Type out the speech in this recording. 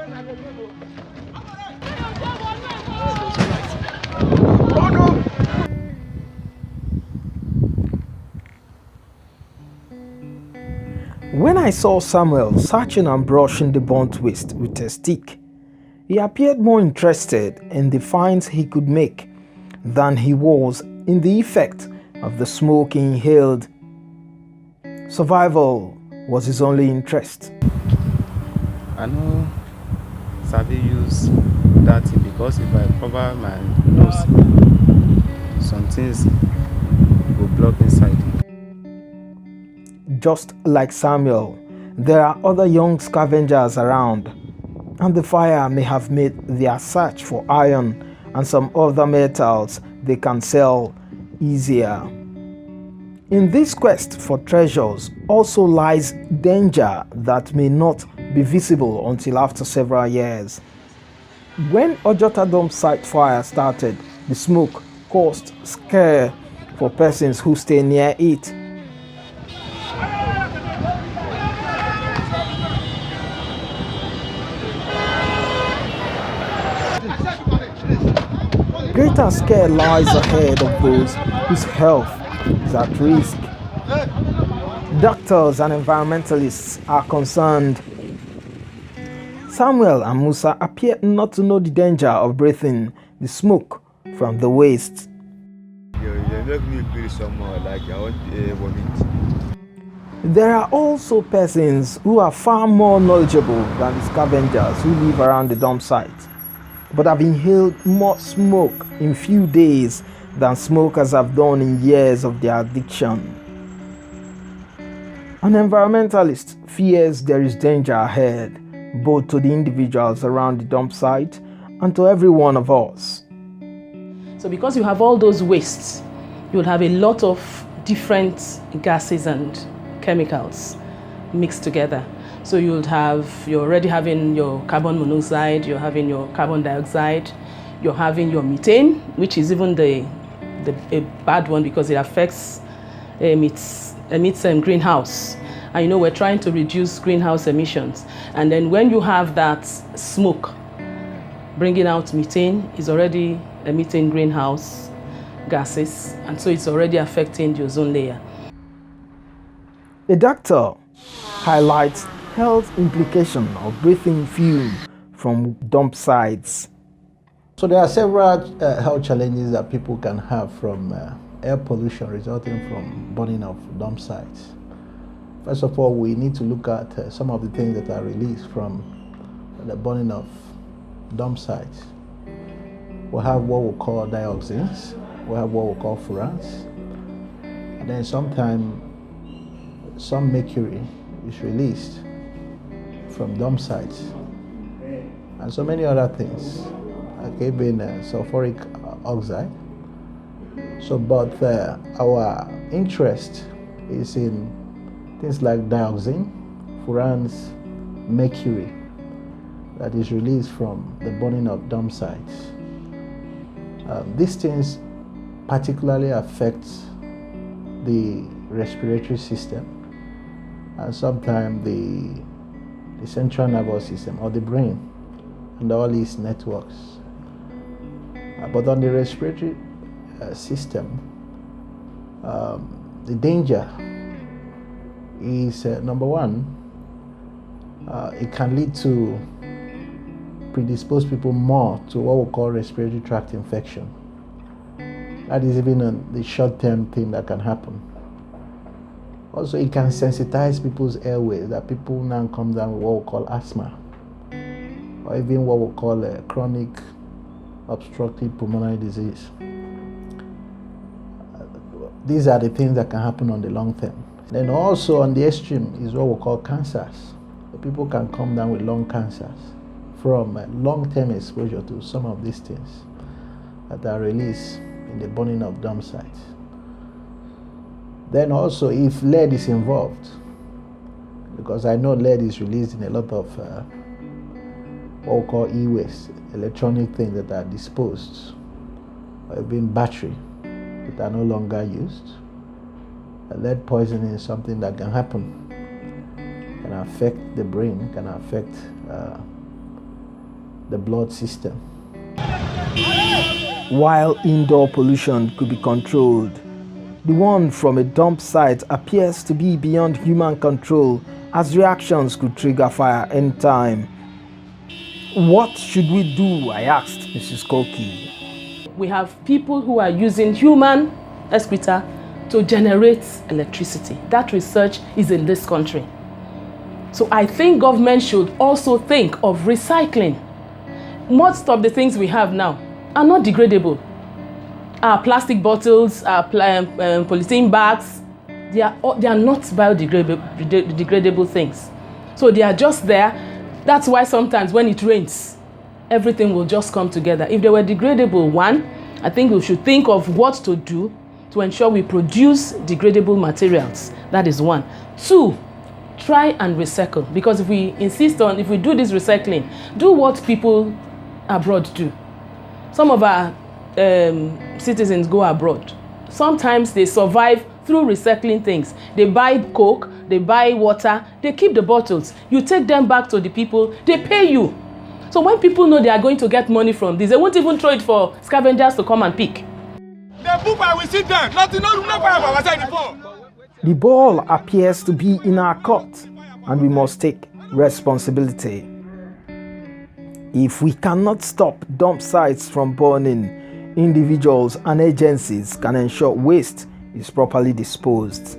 When I saw Samuel searching and brushing the burnt waste with a stick, he appeared more interested in the finds he could make than he was in the effect of the smoke he inhaled. Survival was his only interest. I know Sabi use that thing because if I cover my nose, some things will block inside. Just like Samuel, there are other young scavengers around, and the fire may have made their search for iron and some other metals they can sell easier. In this quest for treasures also lies danger that may not be visible until after several years. When Ojota dump site fire started, the smoke caused scare for persons who stay near it. Greater scare lies ahead of those whose health is at risk. Doctors and environmentalists are concerned. Samuel and Musa appear not to know the danger of breathing the smoke from the waste. There are also persons who are far more knowledgeable than the scavengers who live around the dump site, but have inhaled more smoke in few days than smokers have done in years of their addiction. An environmentalist fears there is danger ahead, both to the individuals around the dump site and to every one of us. So because you have all those wastes, you'll have a lot of different gases and chemicals mixed together. So you're already having your carbon monoxide, you're having your carbon dioxide, you're having your methane, which is even a bad one because it affects, emits greenhouse. And we're trying to reduce greenhouse emissions. And then when you have that smoke bringing out methane, is already emitting greenhouse gases, and so it's already affecting the ozone layer. The doctor highlights health implications of breathing fume from dump sites. So there are several health challenges that people can have from air pollution resulting from burning of dump sites. First of all, we need to look at some of the things that are released from the burning of dump sites. We have what we call dioxins, we have what we call furans, and then sometimes some mercury is released from dump sites, and so many other things, okay, being sulfuric oxide. So, but our interest is in things like dioxin, furans, mercury that is released from the burning of dump sites. These things particularly affect the respiratory system and sometimes the central nervous system or the brain and all these networks. But on the respiratory system, the danger is number one, it can lead to predispose people more to what we call respiratory tract infection. That is even the short-term thing that can happen. Also, it can sensitize people's airways, that people now come down with what we call asthma, or even what we call a chronic obstructive pulmonary disease. These are the things that can happen on the long term. Then also on the extreme is what we call cancers. People can come down with lung cancers from long-term exposure to some of these things that are released in the burning of dump sites. Then also if lead is involved, because I know lead is released in a lot of what we call e-waste, electronic things that are disposed, or even battery that are no longer used. Lead poisoning is something that can happen, can affect the brain, can affect the blood system. While indoor pollution could be controlled, the one from a dump site appears to be beyond human control, as reactions could trigger fire anytime. What should we do? I asked Mrs. Koki. We have people who are using human excreta to generate electricity. That research is in this country. So I think government should also think of recycling. Most of the things we have now are not degradable. Our plastic bottles, our polythene bags, they are not biodegradable things. So they are just there. That's why sometimes when it rains, everything will just come together. If they were degradable, one, I think we should think of what to do to ensure we produce degradable materials. That is one. Two, try and recycle. Because if we do this recycling, do what people abroad do. Some of our citizens go abroad. Sometimes they survive through recycling things. They buy Coke, they buy water, they keep the bottles. You take them back to the people, they pay you. So when people know they are going to get money from this, they won't even throw it for scavengers to come and pick. The ball appears to be in our court, and we must take responsibility. If we cannot stop dump sites from burning, individuals and agencies can ensure waste is properly disposed.